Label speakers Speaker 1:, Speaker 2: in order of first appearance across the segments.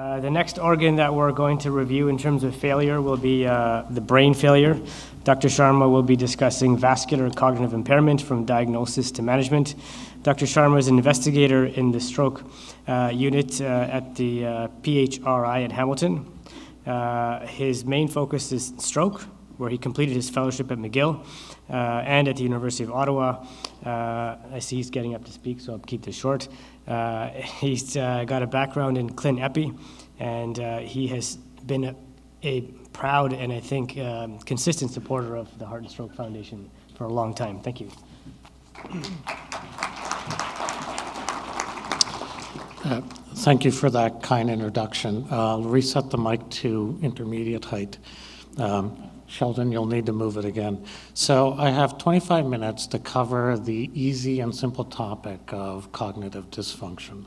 Speaker 1: The next organ that we're going to review in terms of failure will be the brain failure. Dr. Sharma will be discussing vascular cognitive impairment from diagnosis to management. Dr. Sharma is an investigator in the stroke unit at the PHRI at Hamilton. His main focus is stroke, where he completed his fellowship at McGill and at the University of Ottawa. I see he's getting up to speak, so I'll keep this short. He's got a background in clin epi, and he has been a proud and I think consistent supporter of the Heart and Stroke Foundation for a long time. Thank you.
Speaker 2: Thank you for that kind introduction. I'll reset the mic to intermediate height. Sheldon, you'll need to move it again. So I have 25 minutes to cover the easy and simple topic of cognitive dysfunction.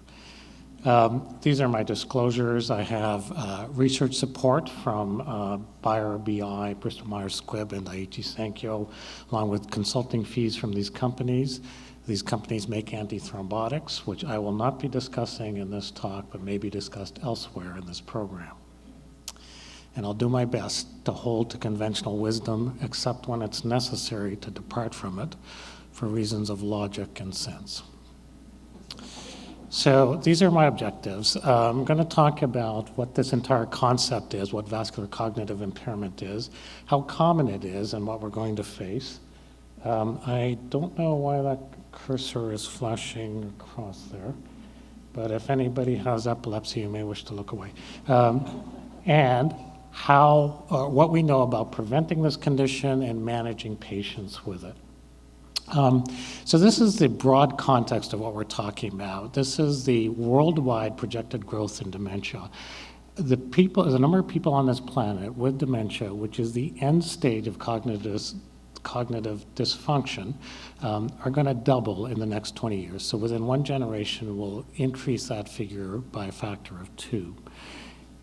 Speaker 2: These are my disclosures. I have research support from Bayer, BI, Bristol Myers Squibb, and Daiichi Sankyo, along with consulting fees from these companies. These companies make antithrombotics, which I will not be discussing in this talk, but may be discussed elsewhere in this program. And I'll do my best to hold to conventional wisdom, except when it's necessary to depart from it for reasons of logic and sense. So these are my objectives. I'm going to talk about what this entire concept is, what vascular cognitive impairment is, how common it is, and what we're going to face. I don't know why that cursor is flashing across there, but if anybody has epilepsy, you may wish to look away. And what we know about preventing this condition and managing patients with it. So this is the broad context of what we're talking about. This is the worldwide projected growth in dementia. The number of people on this planet with dementia, which is the end stage of cognitive dysfunction, are going to double in the next 20 years. So within one generation, we'll increase that figure by a factor of 2.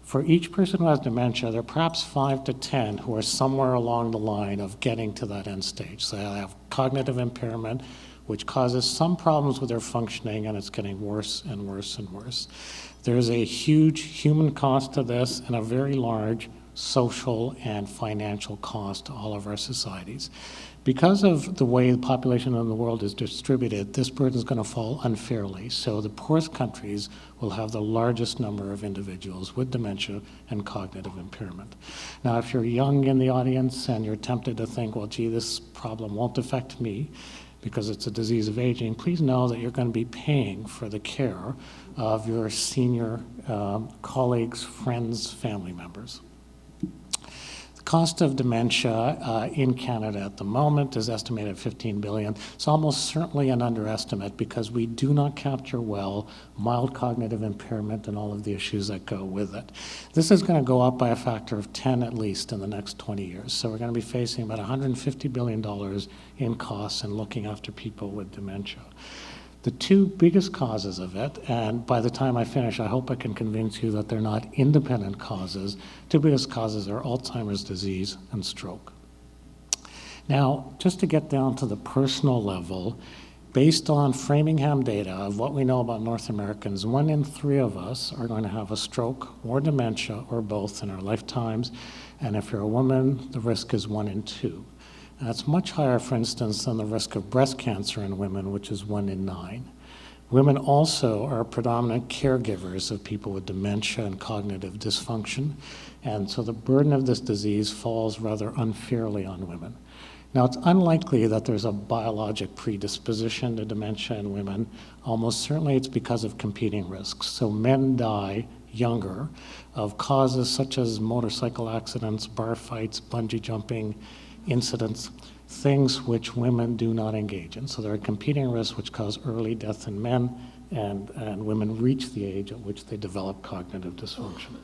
Speaker 2: For each person who has dementia, there are perhaps 5 to 10 who are somewhere along the line of getting to that end stage. So they have cognitive impairment, which causes some problems with their functioning, and it's getting worse and worse and worse. There's a huge human cost to this and a very large social and financial cost to all of our societies. Because of the way the population in the world is distributed, this burden is going to fall unfairly. So the poorest countries will have the largest number of individuals with dementia and cognitive impairment. Now, if you're young in the audience and you're tempted to think, well, gee, this problem won't affect me because it's a disease of aging, please know that you're going to be paying for the care of your senior colleagues, friends, family members. The cost of dementia in Canada at the moment is estimated at $15 billion. It's almost certainly an underestimate because we do not capture well mild cognitive impairment and all of the issues that go with it. This is going to go up by a factor of 10 at least in the next 20 years. So we're going to be facing about $150 billion in costs and looking after people with dementia. The two biggest causes of it, and by the time I finish, I hope I can convince you that they're not independent causes. Two biggest causes are Alzheimer's disease and stroke. Now, just to get down to the personal level, based on Framingham data of what we know about North Americans, 1 in 3 of us are going to have a stroke or dementia or both in our lifetimes. And if you're a woman, the risk is 1 in 2. That's much higher, for instance, than the risk of breast cancer in women, which is 1 in 9. Women also are predominant caregivers of people with dementia and cognitive dysfunction, and so the burden of this disease falls rather unfairly on women. Now, it's unlikely that there's a biologic predisposition to dementia in women. Almost certainly it's because of competing risks. So men die younger of causes such as motorcycle accidents, bar fights, bungee jumping, incidents, things which women do not engage in. So there are competing risks which cause early death in men, and women reach the age at which they develop cognitive dysfunction.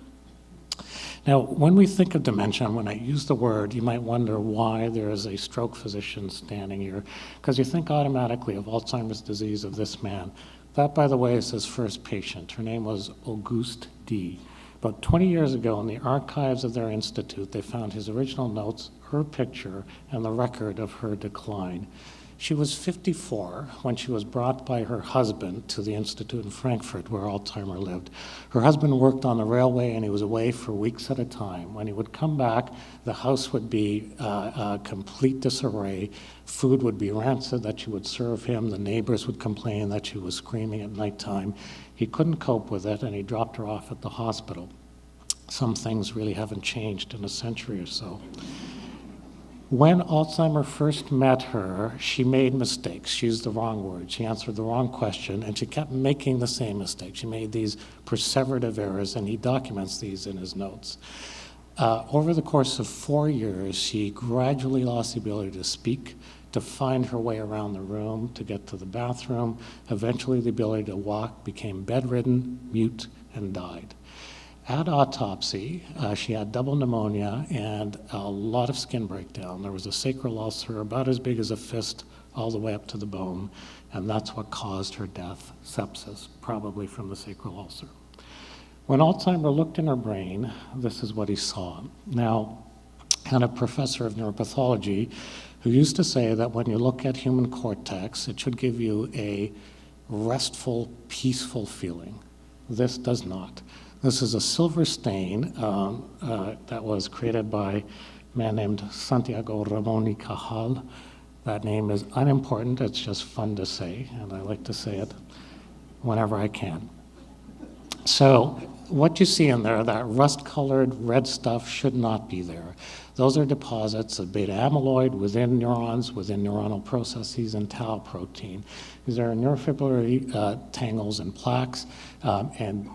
Speaker 2: Now, when we think of dementia, and when I use the word, you might wonder why there is a stroke physician standing here, because you think automatically of Alzheimer's disease of this man. That, by the way, is his first patient. Her name was Auguste D. About 20 years ago, in the archives of their institute, they found his original notes, her picture, and the record of her decline. She was 54 when she was brought by her husband to the institute in Frankfurt where Alzheimer lived. Her husband worked on the railway and he was away for weeks at a time. When he would come back, the house would be complete disarray. Food would be rancid that she would serve him. The neighbors would complain that she was screaming at nighttime. He couldn't cope with it and he dropped her off at the hospital. Some things really haven't changed in a century or so. When Alzheimer first met her, she made mistakes. She used the wrong word. She answered the wrong question, and she kept making the same mistake. She made these perseverative errors, and he documents these in his notes. Over the course of 4 years, she gradually lost the ability to speak, to find her way around the room, to get to the bathroom. Eventually, the ability to walk, became bedridden, mute, and died. At autopsy, she had double pneumonia and a lot of skin breakdown. There was a sacral ulcer about as big as a fist all the way up to the bone, and that's what caused her death, sepsis, probably from the sacral ulcer. When Alzheimer looked in her brain, this is what he saw. Now, I had a professor of neuropathology who used to say that when you look at human cortex, it should give you a restful, peaceful feeling. This does not. This is a silver stain that was created by a man named Santiago Ramon y Cajal. That name is unimportant, it's just fun to say, and I like to say it whenever I can. So what you see in there, that rust-colored red stuff should not be there. Those are deposits of beta amyloid within neurons, within neuronal processes, and tau protein. These are neurofibrillary tangles and plaques, and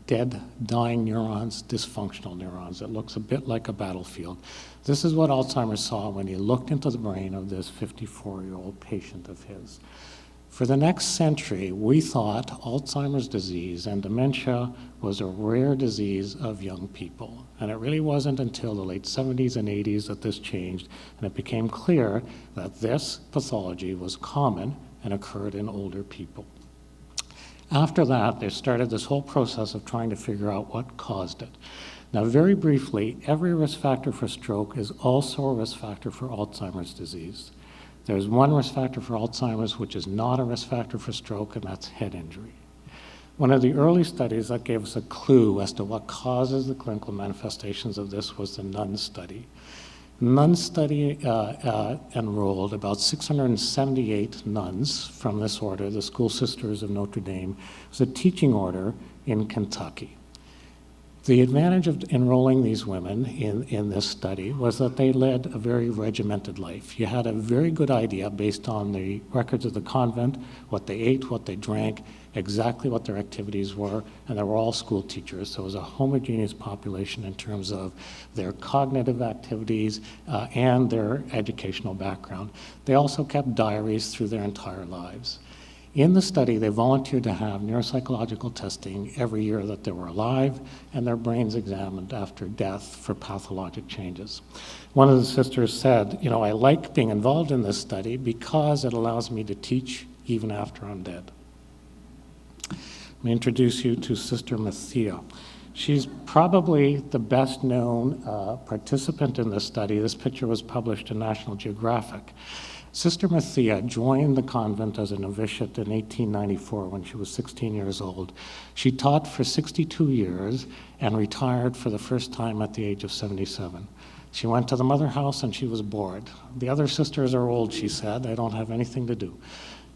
Speaker 2: dead, dying neurons, dysfunctional neurons. It looks a bit like a battlefield. This is what Alzheimer saw when he looked into the brain of this 54-year-old patient of his. For the next century, we thought Alzheimer's disease and dementia was a rare disease of young people. And it really wasn't until the late 70s and 80s that this changed, and it became clear that this pathology was common and occurred in older people. After that, they started this whole process of trying to figure out what caused it. Now, very briefly, every risk factor for stroke is also a risk factor for Alzheimer's disease. There's one risk factor for Alzheimer's which is not a risk factor for stroke, and that's head injury. One of the early studies that gave us a clue as to what causes the clinical manifestations of this was the NUN study. NUN study enrolled about 678 nuns from this order, the School Sisters of Notre Dame. It was a teaching order in Kentucky. The advantage of enrolling these women in this study was that they led a very regimented life. You had a very good idea based on the records of the convent, what they ate, what they drank, exactly what their activities were, and they were all school teachers. So it was a homogeneous population in terms of their cognitive activities and their educational background. They also kept diaries through their entire lives. In the study, they volunteered to have neuropsychological testing every year that they were alive, and their brains examined after death for pathologic changes. One of the sisters said, you know, I like being involved in this study because it allows me to teach even after I'm dead. Let me introduce you to Sister Matthia. She's probably the best known participant in this study. This picture was published in National Geographic. Sister Matthia joined the convent as a novitiate in 1894 when she was 16 years old. She taught for 62 years and retired for the first time at the age of 77. She went to the mother house and she was bored. The other sisters are old, she said. They don't have anything to do.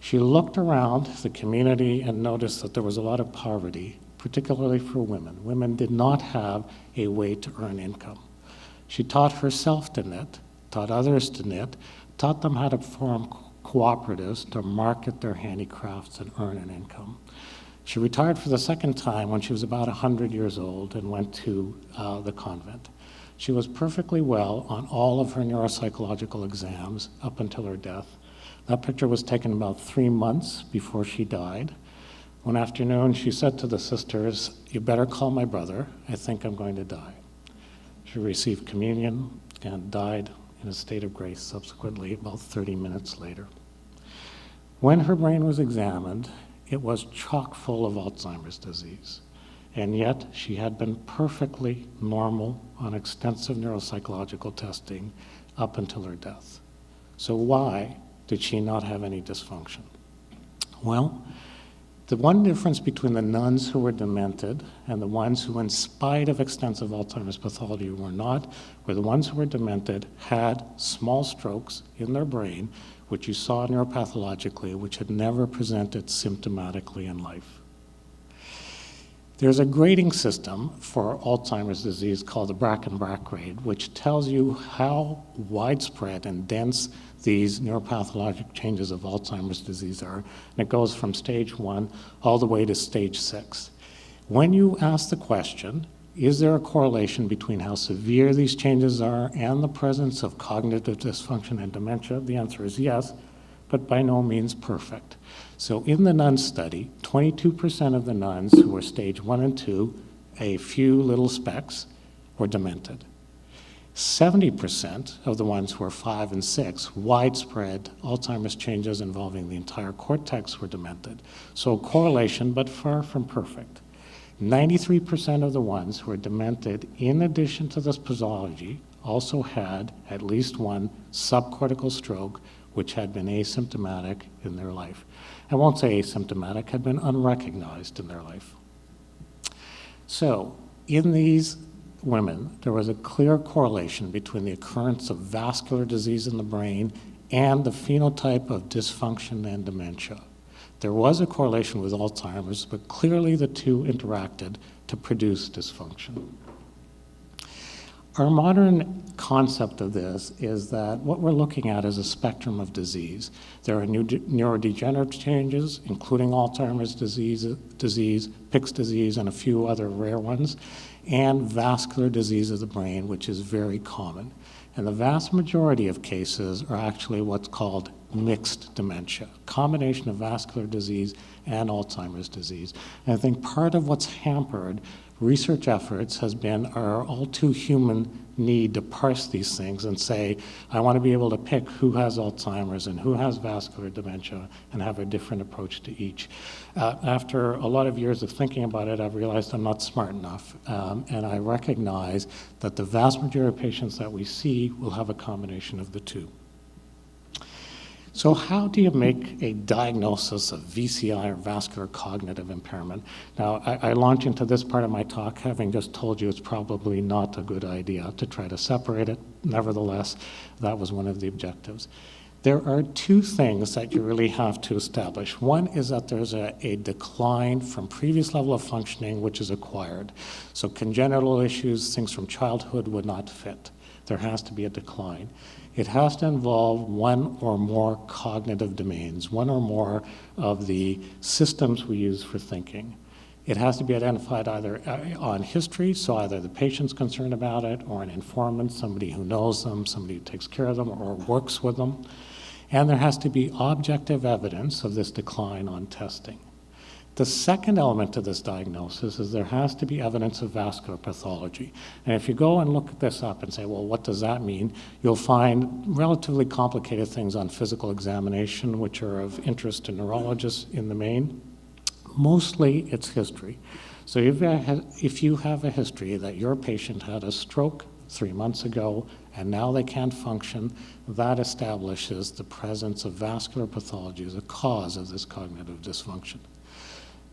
Speaker 2: She looked around the community and noticed that there was a lot of poverty, particularly for women. Women did not have a way to earn income. She taught herself to knit, taught others to knit, taught them how to form cooperatives to market their handicrafts and earn an income. She retired for the second time when she was about 100 years old and went to the convent. She was perfectly well on all of her neuropsychological exams up until her death. That picture was taken about 3 months before she died. One afternoon, she said to the sisters, "You better call my brother. I think I'm going to die." She received communion and died in a state of grace subsequently, about 30 minutes later. When her brain was examined, it was chock full of Alzheimer's disease, and yet she had been perfectly normal on extensive neuropsychological testing up until her death. So why did she not have any dysfunction? Well, the one difference between the nuns who were demented and the ones who, in spite of extensive Alzheimer's pathology, were not, were the ones who were demented had small strokes in their brain, which you saw neuropathologically, which had never presented symptomatically in life. There's a grading system for Alzheimer's disease called the Braak Braak grade, which tells you how widespread and dense these neuropathologic changes of Alzheimer's disease are. And it goes from stage 1 all the way to stage 6. When you ask the question, is there a correlation between how severe these changes are and the presence of cognitive dysfunction and dementia? The answer is yes, but by no means perfect. So in the nun study, 22% of the nuns who were stage 1 and 2, a few little specks, were demented. 70% of the ones who were 5 and 6, widespread Alzheimer's changes involving the entire cortex, were demented. So correlation, but far from perfect. 93% of the ones who were demented, in addition to this pathology, also had at least one subcortical stroke, which had been asymptomatic in their life. I won't say asymptomatic, had been unrecognized in their life. So in these women, there was a clear correlation between the occurrence of vascular disease in the brain and the phenotype of dysfunction and dementia. There was a correlation with Alzheimer's, but clearly the two interacted to produce dysfunction. Our modern concept of this is that what we're looking at is a spectrum of disease. There are neurodegenerative changes, including Alzheimer's disease, Pick's disease, and a few other rare ones, and vascular disease of the brain, which is very common. And the vast majority of cases are actually what's called mixed dementia, combination of vascular disease and Alzheimer's disease. And I think part of what's hampered research efforts has been our all too human need to parse these things and say, I want to be able to pick who has Alzheimer's and who has vascular dementia and have a different approach to each. After a lot of years of thinking about it, I've realized I'm not smart enough, and I recognize that the vast majority of patients that we see will have a combination of the two. So how do you make a diagnosis of VCI, or vascular cognitive impairment? Now, I launch into this part of my talk having just told you it's probably not a good idea to try to separate it. Nevertheless, that was one of the objectives. There are two things that you really have to establish. One is that there's a decline from previous level of functioning, which is acquired. So congenital issues, things from childhood would not fit. There has to be a decline. It has to involve one or more cognitive domains, one or more of the systems we use for thinking. It has to be identified either on history, so either the patient's concerned about it, or an informant, somebody who knows them, somebody who takes care of them or works with them. And there has to be objective evidence of this decline on testing. The second element to this diagnosis is there has to be evidence of vascular pathology. And if you go and look this up and say, well, what does that mean? You'll find relatively complicated things on physical examination, which are of interest to neurologists in the main. Mostly it's history. So if you have a history that your patient had a stroke 3 months ago and now they can't function, that establishes the presence of vascular pathology as a cause of this cognitive dysfunction.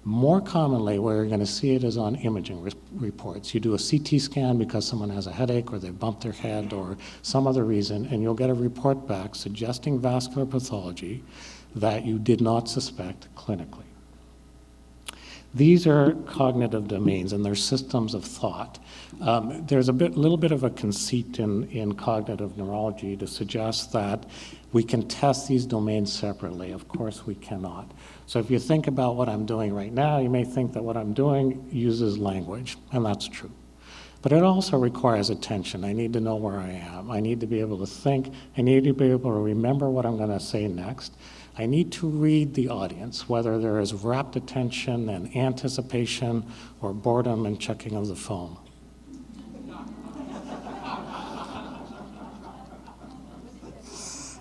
Speaker 2: More commonly, where you're going to see it is on imaging reports. You do a CT scan because someone has a headache or they bumped their head or some other reason, and you'll get a report back suggesting vascular pathology that you did not suspect clinically. These are cognitive domains, and they're systems of thought. There's a little bit of a conceit in cognitive neurology to suggest that we can test these domains separately. Of course, we cannot. So if you think about what I'm doing right now, you may think that what I'm doing uses language, and that's true. But it also requires attention. I need to know where I am. I need to be able to think. I need to be able to remember what I'm going to say next. I need to read the audience, whether there is rapt attention and anticipation or boredom and checking of the phone.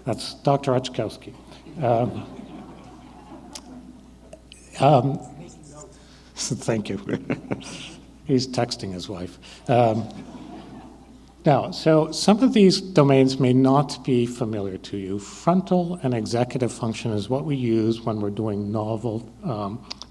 Speaker 2: That's Dr. Ochkowski. Thank you. He's texting his wife. Now, so some of these domains may not be familiar to you. Frontal and executive function is what we use when we're doing novel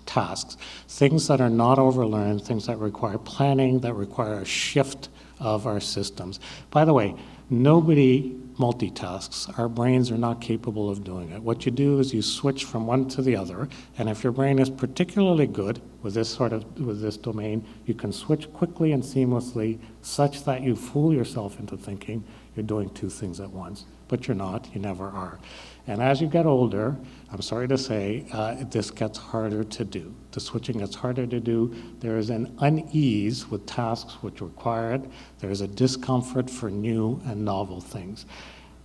Speaker 2: tasks, things that are not overlearned, things that require planning, that require a shift of our systems. By the way, nobody multitasks. Our brains are not capable of doing it. What you do is you switch from one to the other, and if your brain is particularly good with this domain, you can switch quickly and seamlessly such that you fool yourself into thinking you're doing two things at once, but you're not, you never are. And as you get older, I'm sorry to say, this gets harder to do. The switching gets harder to do. There is an unease with tasks which are required. There is a discomfort for new and novel things.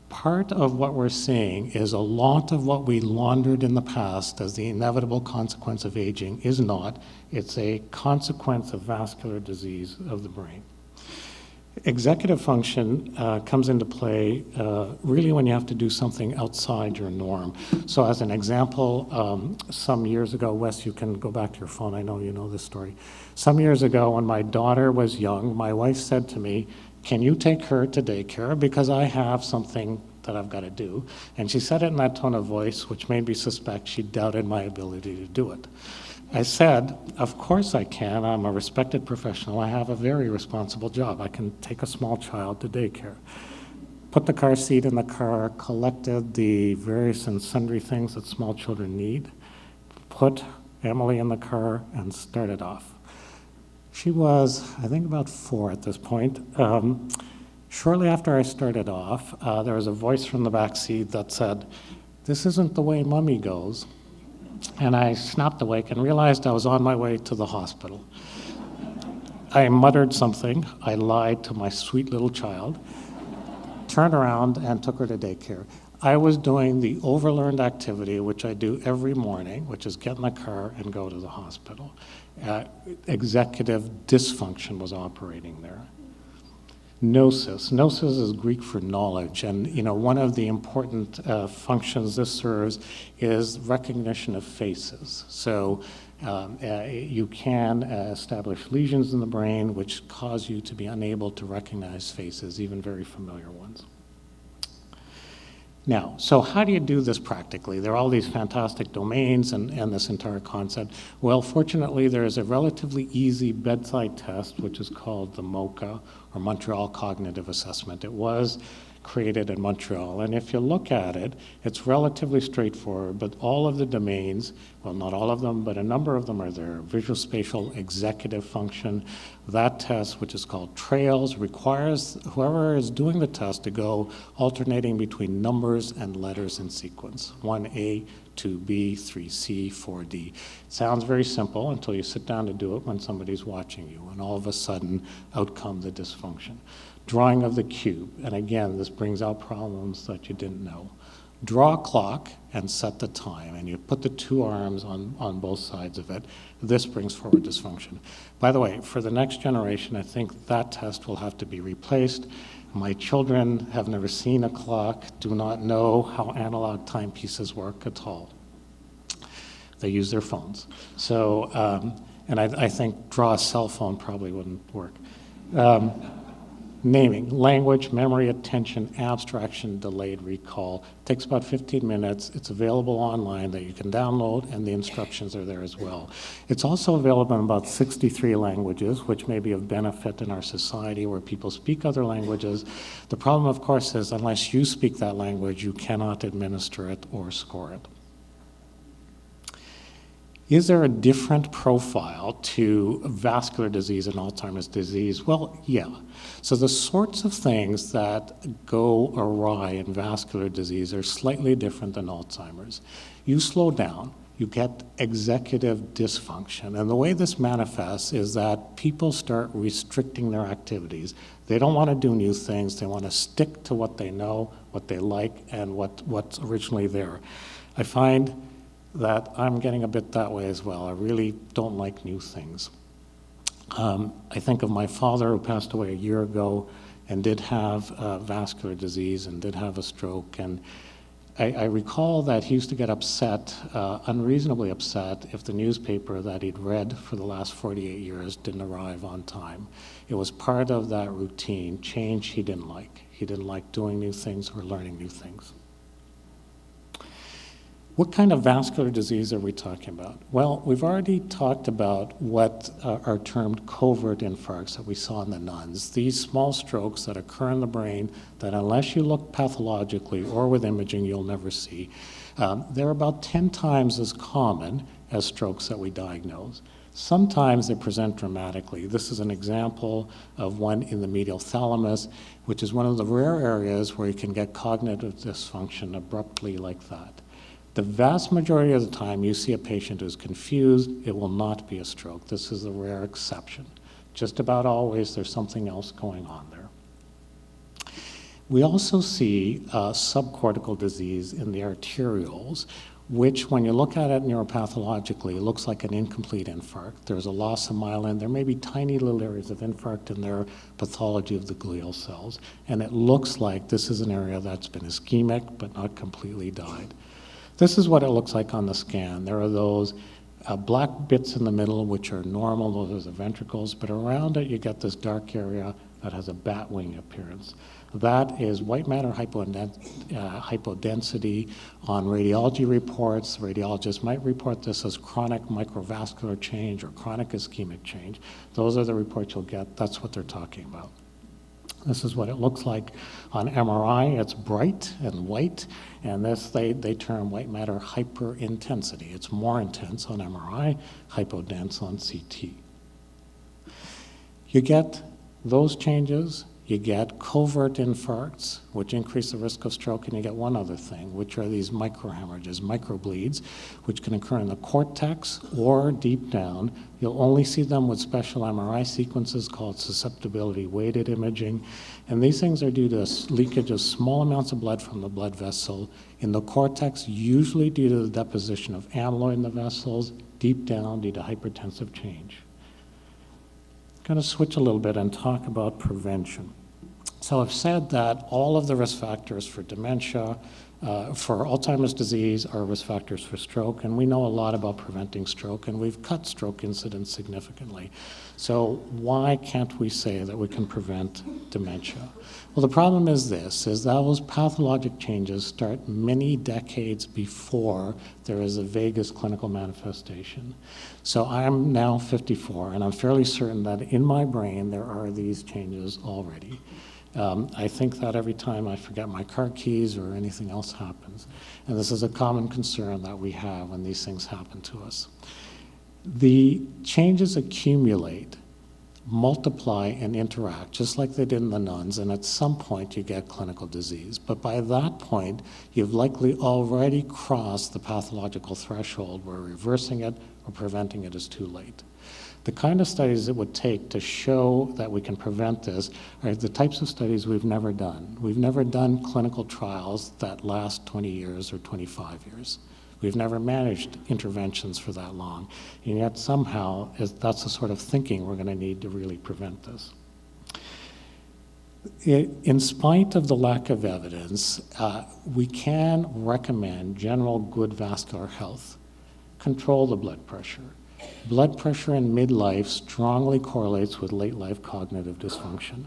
Speaker 2: Part of what we're seeing is a lot of what we laundered in the past as the inevitable consequence of aging is not. It's a consequence of vascular disease of the brain. Executive function comes into play really when you have to do something outside your norm. So as an example, some years ago, Wes, you can go back to your phone, I know you know this story. Some years ago when my daughter was young, my wife said to me, "Can you take her to daycare because I have something that I've got to do?" And she said it in that tone of voice, which made me suspect she doubted my ability to do it. I said, "Of course I can. I'm a respected professional. I have a very responsible job. I can take a small child to daycare." Put the car seat in the car, collected the various and sundry things that small children need, put Emily in the car, and started off. She was, I think, about 4 at this point. Shortly after I started off, there was a voice from the back seat that said, "This isn't the way Mommy goes." And I snapped awake and realized I was on my way to the hospital. I muttered something. I lied to my sweet little child, turned around and took her to daycare. I was doing the overlearned activity, which I do every morning, which is get in the car and go to the hospital. Executive dysfunction was operating there. Gnosis. Gnosis is Greek for knowledge, and one of the important functions this serves is recognition of faces. So you can establish lesions in the brain which cause you to be unable to recognize faces, even very familiar ones. Now, so how do you do this practically? There are all these fantastic domains and this entire concept. Well, fortunately, there is a relatively easy bedside test, which is called the MoCA, or Montreal Cognitive Assessment. It was created in Montreal, and if you look at it, it's relatively straightforward, but all of the domains, well, not all of them, but a number of them are there. Visual spatial executive function. That test, which is called TRAILS, requires whoever is doing the test to go alternating between numbers and letters in sequence. 1A, 2B, 3C, 4D. Sounds very simple until you sit down to do it when somebody's watching you, and all of a sudden, out come the dysfunction. Drawing of the cube, and again, this brings out problems that you didn't know. Draw a clock and set the time, and you put the 2 arms on both sides of it. This brings forward dysfunction. By the way, for the next generation, I think that test will have to be replaced. My children have never seen a clock, do not know how analog timepieces work at all. They use their phones. So, and I think draw a cell phone probably wouldn't work. Naming, language, memory, attention, abstraction, delayed recall. Takes about 15 minutes. It's available online that you can download, and the instructions are there as well. It's also available in about 63 languages, which may be of benefit in our society where people speak other languages. The problem, of course, is unless you speak that language, you cannot administer it or score it. Is there a different profile to vascular disease and Alzheimer's disease? Well, yeah. So the sorts of things that go awry in vascular disease are slightly different than Alzheimer's. You slow down, you get executive dysfunction. And the way this manifests is that people start restricting their activities. They don't want to do new things. They want to stick to what they know, what they like, and what's originally there. I find that I'm getting a bit that way as well. I really don't like new things. I think of my father who passed away a year ago and did have vascular disease and did have a stroke. And I recall that he used to get upset, unreasonably upset, if the newspaper that he'd read for the last 48 years didn't arrive on time. It was part of that routine. Change he didn't like. He didn't like doing new things or learning new things. What kind of vascular disease are we talking about? Well, we've already talked about what are termed covert infarcts that we saw in the nuns. These small strokes that occur in the brain that unless you look pathologically or with imaging, you'll never see. They're about 10 times as common as strokes that we diagnose. Sometimes they present dramatically. This is an example of one in the medial thalamus, which is one of the rare areas where you can get cognitive dysfunction abruptly like that. The vast majority of the time you see a patient who's confused, it will not be a stroke. This is a rare exception. Just about always there's something else going on there. We also see subcortical disease in the arterioles, which when you look at it neuropathologically, it looks like an incomplete infarct. There's a loss of myelin. There may be tiny little areas of infarct in their pathology of the glial cells, and it looks like this is an area that's been ischemic but not completely died. This is what it looks like on the scan. There are those black bits in the middle, which are normal, those are the ventricles, but around it you get this dark area that has a bat wing appearance. That is white matter hypodensity on radiology reports. Radiologists might report this as chronic microvascular change or chronic ischemic change. Those are the reports you'll get. That's what they're talking about. This is what it looks like on MRI. It's bright and white, and this they term white matter hyperintensity. It's more intense on MRI, hypodense on CT. You get those changes. You get covert infarcts, which increase the risk of stroke, and you get one other thing, which are these microhemorrhages, microbleeds, which can occur in the cortex or deep down. You'll only see them with special MRI sequences called susceptibility-weighted imaging, and these things are due to leakage of small amounts of blood from the blood vessel in the cortex, usually due to the deposition of amyloid in the vessels, deep down due to hypertensive change. I'm going to switch a little bit and talk about prevention. So I've said that all of the risk factors for dementia, for Alzheimer's disease are risk factors for stroke, and we know a lot about preventing stroke, and we've cut stroke incidence significantly. So why can't we say that we can prevent dementia? Well, the problem is this, is that those pathologic changes start many decades before there is a vagus clinical manifestation. So I'm now 54, and I'm fairly certain that in my brain there are these changes already. I think that every time I forget my car keys or anything else happens. And this is a common concern that we have when these things happen to us. The changes accumulate, multiply, and interact, just like they did in the nuns, and at some point you get clinical disease. But by that point, you've likely already crossed the pathological threshold where reversing it or preventing it is too late. The kind of studies it would take to show that we can prevent this are the types of studies we've never done. We've never done clinical trials that last 20 years or 25 years. We've never managed interventions for that long. And yet somehow that's the sort of thinking we're going to need to really prevent this. In spite of the lack of evidence, we can recommend general good vascular health. Control the blood pressure. Blood pressure in midlife strongly correlates with late life cognitive dysfunction.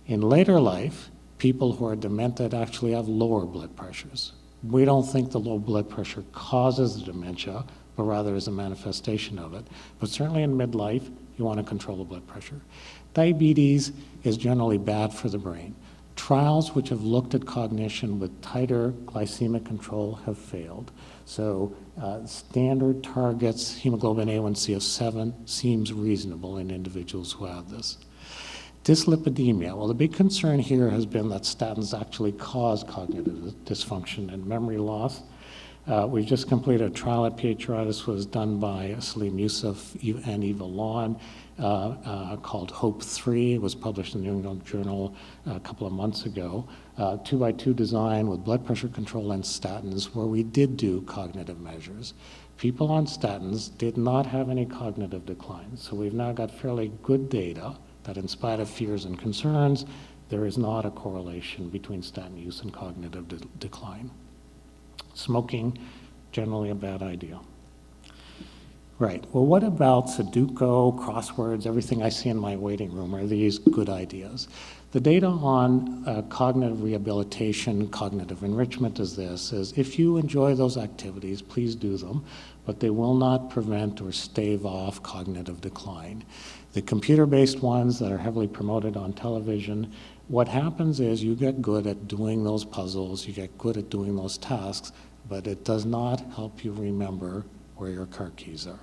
Speaker 2: In later life, people who are demented actually have lower blood pressures. We don't think the low blood pressure causes the dementia, but rather is a manifestation of it. But certainly in midlife, you want to control the blood pressure. Diabetes is generally bad for the brain. Trials which have looked at cognition with tighter glycemic control have failed. So standard targets, hemoglobin A1C of 7 seems reasonable in individuals who have this. Dyslipidemia. Well, the big concern here has been that statins actually cause cognitive dysfunction and memory loss. We've just completed a trial at PHR. This was done by Salim Youssef and Eva Lawn called HOPE-3. It was published in the New England Journal a couple of months ago. 2x2 design with blood pressure control and statins, where we did do cognitive measures. People on statins did not have any cognitive decline. So we've now got fairly good data that in spite of fears and concerns, there is not a correlation between statin use and cognitive decline. Smoking, generally a bad idea. Right, well, what about Sudoku, crosswords, everything I see in my waiting room? Are these good ideas? The data on cognitive rehabilitation, cognitive enrichment is this, is if you enjoy those activities, please do them, but they will not prevent or stave off cognitive decline. The computer-based ones that are heavily promoted on television, what happens is you get good at doing those puzzles, you get good at doing those tasks, but it does not help you remember where your car keys are.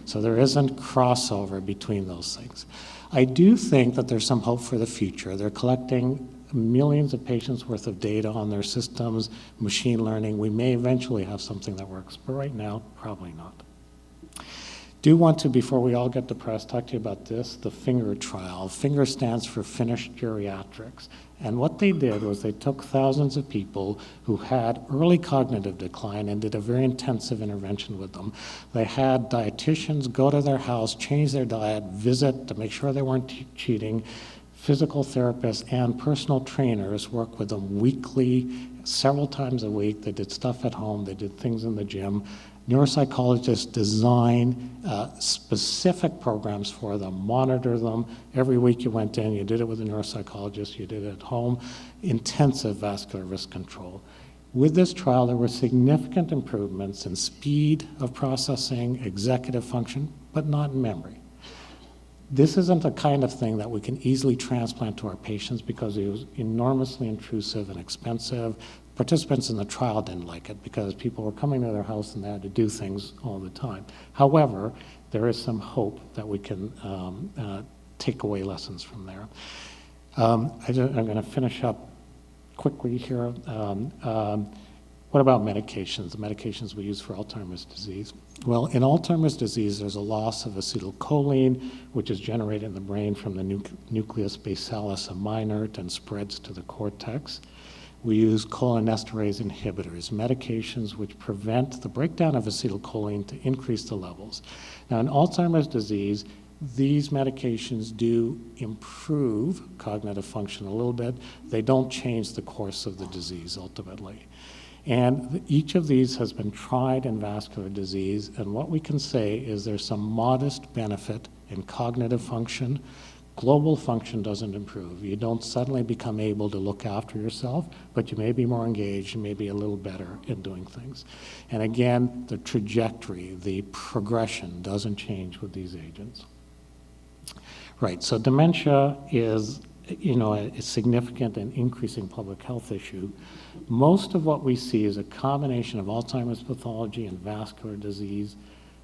Speaker 2: So there isn't crossover between those things. I do think that there's some hope for the future. They're collecting millions of patients worth of data on their systems, machine learning. We may eventually have something that works, but right now, probably not. Do want to, before we all get depressed, talk to you about this, the FINGER trial. FINGER stands for Finished Geriatrics. And what they did was they took thousands of people who had early cognitive decline and did a very intensive intervention with them. They had dietitians go to their house, change their diet, visit to make sure they weren't cheating, physical therapists and personal trainers work with them weekly, several times a week. They did stuff at home, they did things in the gym. Neuropsychologists design specific programs for them, monitor them. Every week you went in, you did it with a neuropsychologist, you did it at home. Intensive vascular risk control. With this trial, there were significant improvements in speed of processing, executive function, but not in memory. This isn't the kind of thing that we can easily transplant to our patients because it was enormously intrusive and expensive. Participants in the trial didn't like it because people were coming to their house and they had to do things all the time. However, there is some hope that we can take away lessons from there. I'm going to finish up quickly here. What about medications? The medications we use for Alzheimer's disease. Well, in Alzheimer's disease, there's a loss of acetylcholine, which is generated in the brain from the nucleus basalis of minor and spreads to the cortex. We use cholinesterase inhibitors, medications which prevent the breakdown of acetylcholine to increase the levels. Now, in Alzheimer's disease, these medications do improve cognitive function a little bit. They don't change the course of the disease ultimately. And each of these has been tried in vascular disease, and what we can say is there's some modest benefit in cognitive function. Global function doesn't improve. You don't suddenly become able to look after yourself, but you may be more engaged, you may be a little better in doing things. And again, the trajectory, the progression doesn't change with these agents. Right, so dementia is a significant and increasing public health issue. Most of what we see is a combination of Alzheimer's pathology and vascular disease.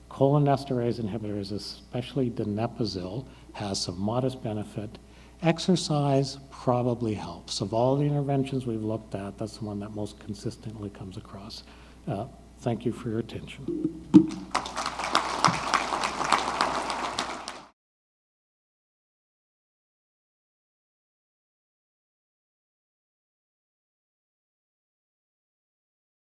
Speaker 2: Cholinesterase inhibitors, especially donepezil, has some modest benefit. Exercise probably helps. Of all the interventions we've looked at, that's the one that most consistently comes across. Thank you for your attention.